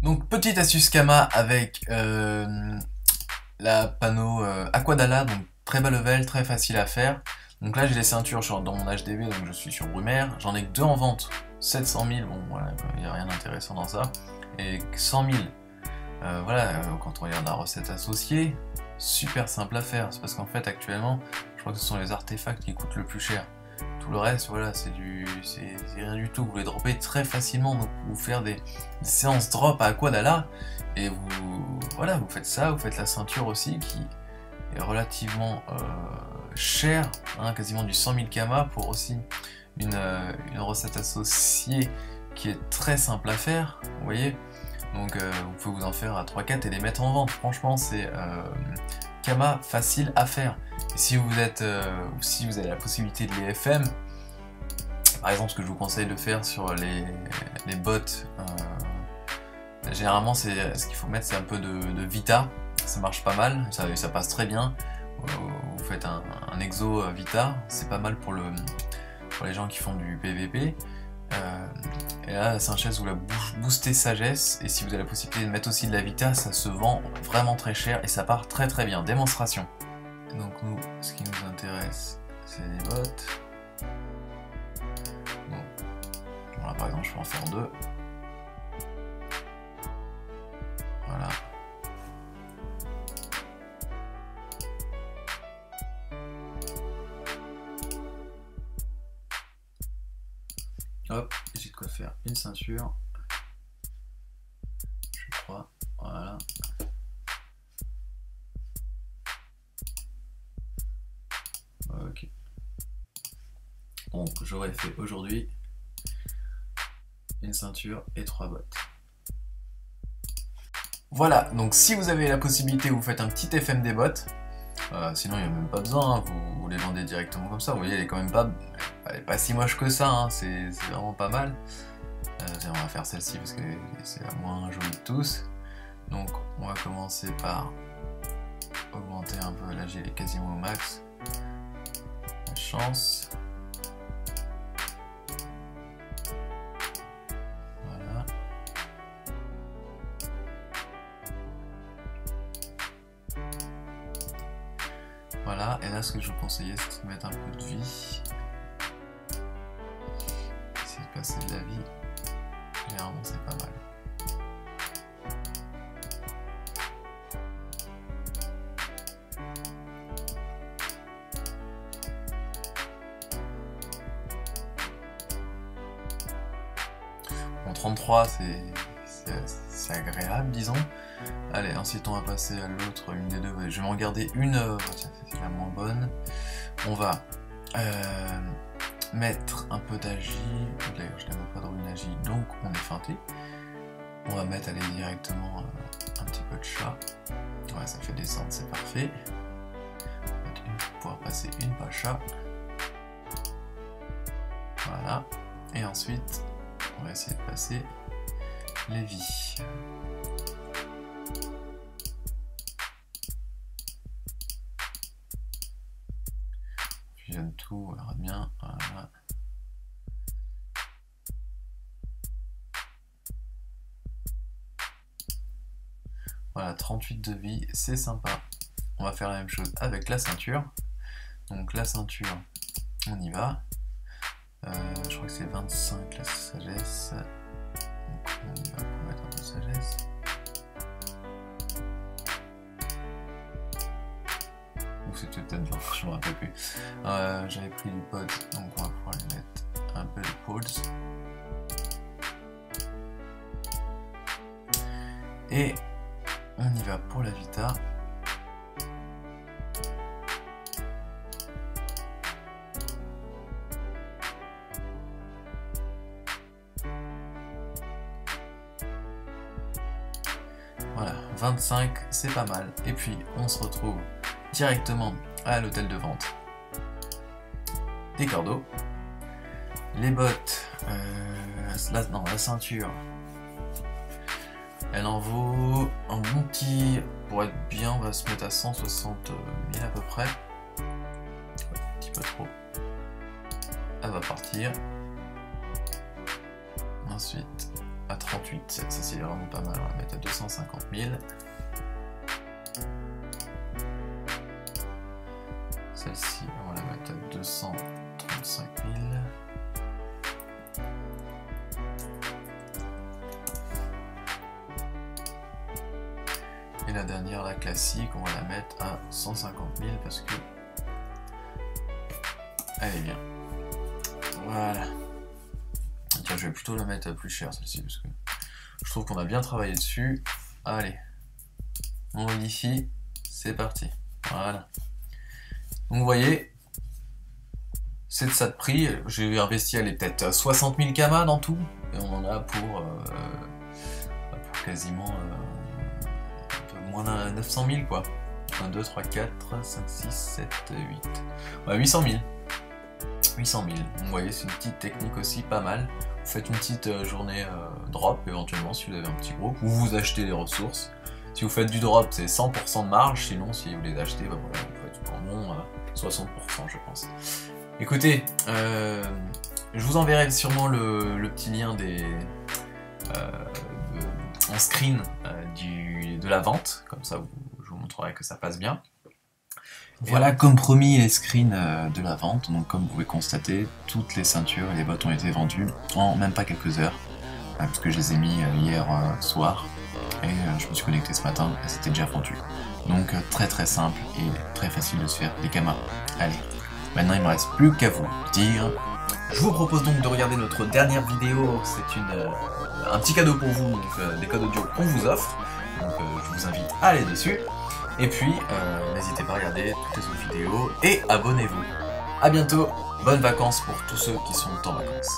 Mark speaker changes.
Speaker 1: Donc petite astuce Kama avec la panneau Aquadala, donc très bas level, très facile à faire. Donc là j'ai les ceintures dans mon HDV, donc je suis sur Brumaire, j'en ai que deux en vente, 700 000, bon voilà, il n'y a rien d'intéressant dans ça, et 100 000, quand on regarde la recette associée, super simple à faire, c'est parce qu'en fait actuellement, je crois que ce sont les artefacts qui coûtent le plus cher. Tout le reste, voilà, c'est rien du tout. Vous les dropez très facilement, donc vous faire des séances drop à Aquadala, et voilà, vous faites ça, vous faites la ceinture aussi, qui est relativement chère, hein, quasiment du 100 000 Kama, pour aussi une recette associée qui est très simple à faire, vous voyez. Donc vous pouvez vous en faire à 3-4 et les mettre en vente. Franchement, c'est Kama facile à faire. Et si vous avez la possibilité de les FM, par exemple, ce que je vous conseille de faire sur les bots, généralement, ce qu'il faut mettre, c'est un peu de Vita. Ça marche pas mal, ça passe très bien. Vous faites un exo Vita, c'est pas mal pour les gens qui font du PVP. Et là, la Sanchez, vous la boostez sagesse, et si vous avez la possibilité de mettre aussi de la Vita, ça se vend vraiment très cher et ça part très très bien. Démonstration. Donc nous, ce qui nous intéresse, c'est les bots. Donc, voilà, par exemple, je peux en faire deux. Voilà. Hop, j'ai de quoi faire une ceinture. Je crois. Voilà. Ok. Donc j'aurais fait aujourd'hui une ceinture et 3 bottes. Voilà, donc si vous avez la possibilité, vous faites un petit FM des bottes. Sinon il n'y a même pas besoin, hein, vous les vendez directement comme ça. Vous voyez, elle est quand même elle est pas si moche que ça, hein, c'est vraiment pas mal. On va faire celle-ci parce que c'est la moins jolie de tous. Donc on va commencer par augmenter un peu, là j'ai quasiment au max. La chance. Voilà. Voilà, et là ce que je vous conseillais, c'est de mettre un peu de vie. Essayer de passer de la vie. Généralement c'est pas mal. Bon, 33 c'est agréable, disons. Allez, ensuite on va passer à l'autre, une des deux. Je vais m'en garder une, c'est la moins bonne. On va mettre un peu d'agi. D'ailleurs, je n'avais pas de rune agi, donc on est feinté. On va mettre, aller directement un petit peu de chat. Ouais, ça fait descendre, c'est parfait. On va mettre pour pouvoir passer une pacha. Voilà. Et ensuite, on va essayer de passer les vies. Fusionne tout, on verra bien. Voilà. Voilà, 38 de vie, c'est sympa. On va faire la même chose avec la ceinture. Donc la ceinture, on y va. Je crois que c'est 25 la sagesse. Donc on y va pour mettre un peu de sagesse. Ou c'est peut-être 20, je me rappelle plus. J'avais pris du pod, donc on va pouvoir lui mettre un peu de pods. Et on y va pour la Vita. Voilà, 25, c'est pas mal. Et puis, on se retrouve directement à l'hôtel de vente des cordeaux. Les bottes, la ceinture, elle en vaut un bon petit... Pour être bien, on va se mettre à 160 000 à peu près. Un petit peu trop. Elle va partir. Ensuite, à 38, ça c'est vraiment pas mal, on va mettre à 250 000. Celle-ci, on va la mettre à 235 000. Et la dernière, la classique, on va la mettre à 150 000 parce que elle est bien. Voilà. Tiens, je vais plutôt la mettre à plus cher celle-ci parce que je trouve qu'on a bien travaillé dessus. Allez, on modifie, c'est parti. Voilà. Donc vous voyez, c'est de ça de prix. J'ai investi, elle est peut-être 60 000 kamas dans tout. Et on en a pour quasiment un peu moins de 900 000 quoi. 1, 2, 3, 4, 5, 6, 7, 8. Ouais, 800 000. 800 000. Donc, vous voyez, c'est une petite technique aussi pas mal. Vous faites une petite journée drop éventuellement si vous avez un petit groupe, ou vous achetez les ressources. Si vous faites du drop, c'est 100% de marge. Sinon, si vous les achetez, bah voilà, vous faites du bon 60% je pense. Écoutez, je vous enverrai sûrement le petit lien en screen de la vente, comme ça je vous montrerai que ça passe bien. Voilà, comme promis, les screens de la vente. Donc comme vous pouvez constater, toutes les ceintures et les bottes ont été vendues en même pas quelques heures, parce que je les ai mis hier soir, et je me suis connecté ce matin et c'était déjà vendu. Donc très simple et très facile de se faire des kamas. Allez, maintenant il ne me reste plus qu'à vous dire. Je vous propose donc de regarder notre dernière vidéo, c'est un petit cadeau pour vous, donc des codes audio qu'on vous offre. Donc je vous invite à aller dessus. Et puis, n'hésitez pas à regarder toutes les autres vidéos et abonnez-vous. A bientôt, bonnes vacances pour tous ceux qui sont en vacances.